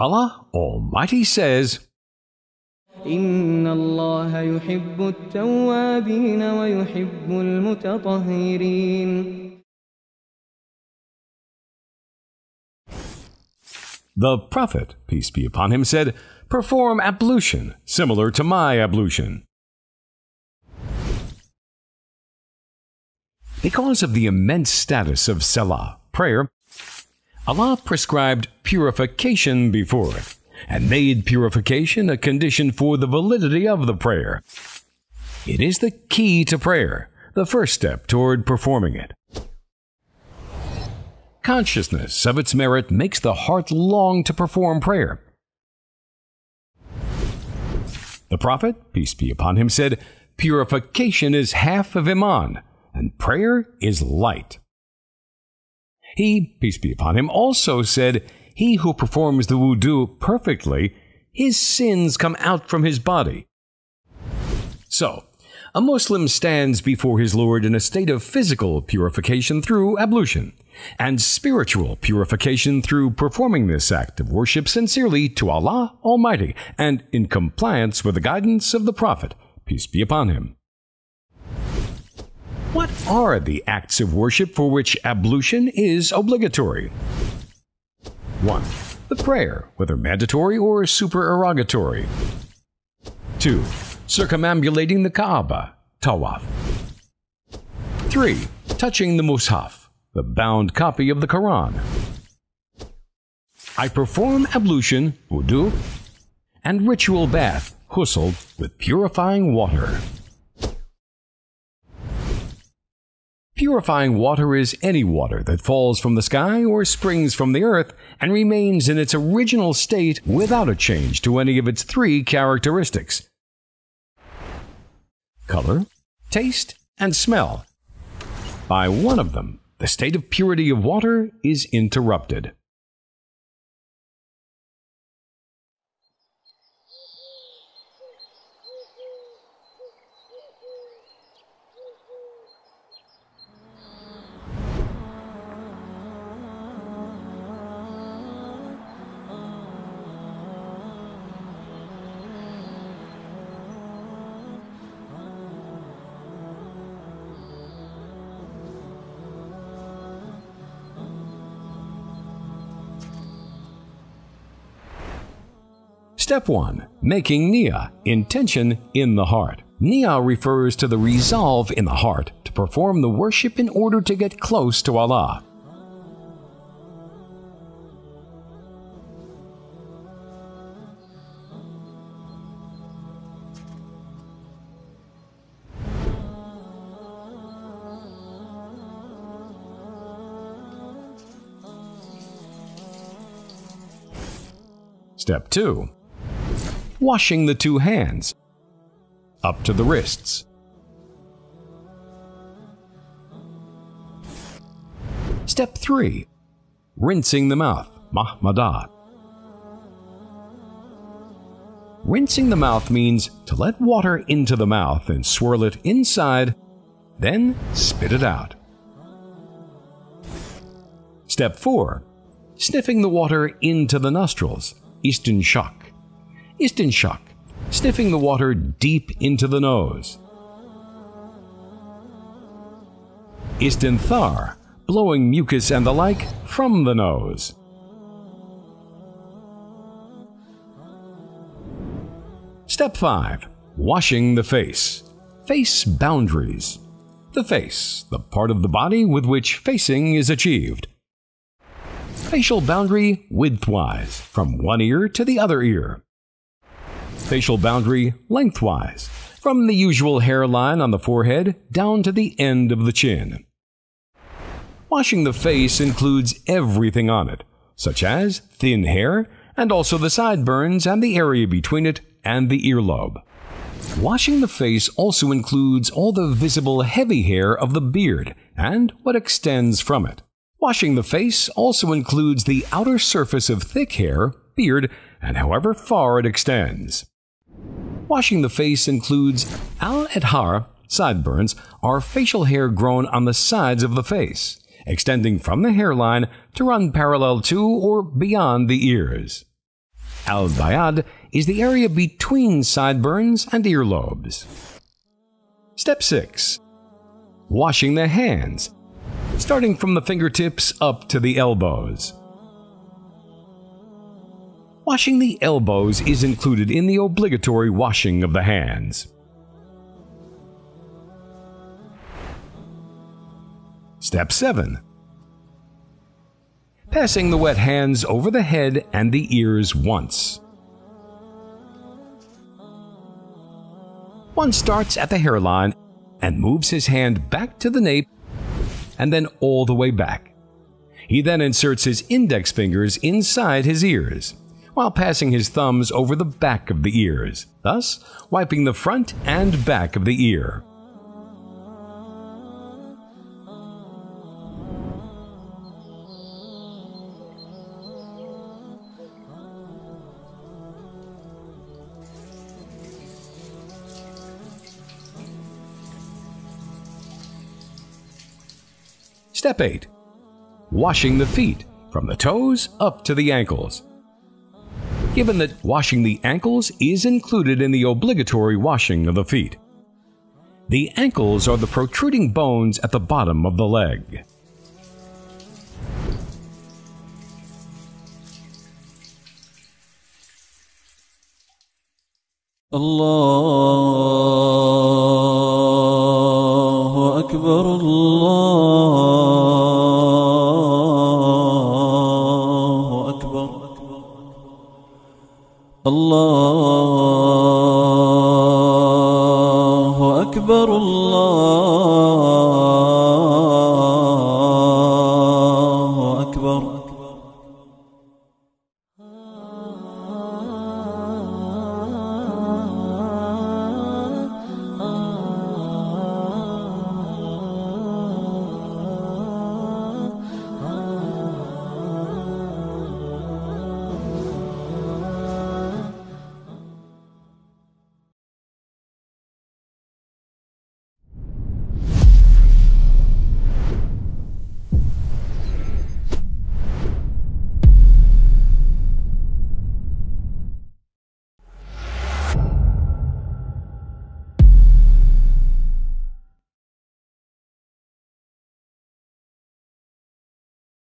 Allah Almighty says, إن الله يحب التوابين ويحب المتطهرين. The Prophet, peace be upon him, said, "Perform ablution, similar to my ablution." Because of the immense status of salah, prayer, Allah prescribed purification before it, and made purification a condition for the validity of the prayer. It is the key to prayer, the first step toward performing it. Consciousness of its merit makes the heart long to perform prayer. The Prophet, peace be upon him, said, "Purification is half of Iman, and prayer is light." He, peace be upon him, also said, "He who performs the wudu perfectly, his sins come out from his body." So, a Muslim stands before his Lord in a state of physical purification through ablution, and spiritual purification through performing this act of worship sincerely to Allah Almighty and in compliance with the guidance of the Prophet, peace be upon him. What are the acts of worship for which ablution is obligatory? 1. The prayer, whether mandatory or supererogatory. 2. Circumambulating the Kaaba, tawaf. 3. Touching the Mus'haf, the bound copy of the Quran. I perform ablution, wudu, and ritual bath, ghusl, with purifying water. Purifying water is any water that falls from the sky or springs from the earth and remains in its original state without a change to any of its three characteristics: color, taste, and smell. By one of them, the state of purity of water is interrupted. Step 1. Making niyyah, intention in the heart. Niyyah refers to the resolve in the heart to perform the worship in order to get close to Allah. Step 2. Washing the two hands, up to the wrists. Step 3. Rinsing the mouth, mahmadah. Rinsing the mouth means to let water into the mouth and swirl it inside, then spit it out. Step 4. Sniffing the water into the nostrils, istinshaq. Istinshaq, sniffing the water deep into the nose. Istinthar, blowing mucus and the like from the nose. Step 5. Washing the face. Face boundaries. The face, the part of the body with which facing is achieved. Facial boundary widthwise, from one ear to the other ear. Facial boundary lengthwise, from the usual hairline on the forehead down to the end of the chin. Washing the face includes everything on it, such as thin hair and also the sideburns and the area between it and the earlobe. Washing the face also includes all the visible heavy hair of the beard and what extends from it. Washing the face also includes the outer surface of thick hair, beard, and however far it extends. Washing the face includes al-adhar, sideburns, are facial hair grown on the sides of the face, extending from the hairline to run parallel to or beyond the ears. Al-bayad is the area between sideburns and earlobes. Step 6. Washing the hands, starting from the fingertips up to the elbows. Washing the elbows is included in the obligatory washing of the hands. Step 7. Passing the wet hands over the head and the ears once. One starts at the hairline and moves his hand back to the nape and then all the way back. He then inserts his index fingers inside his ears, while passing his thumbs over the back of the ears, thus wiping the front and back of the ear. Step 8. Washing the feet from the toes up to the ankles. Given that washing the ankles is included in the obligatory washing of the feet. The ankles are the protruding bones at the bottom of the leg. Allahu Akbar, Allahu Akbar, Allahu Akbar, Allahu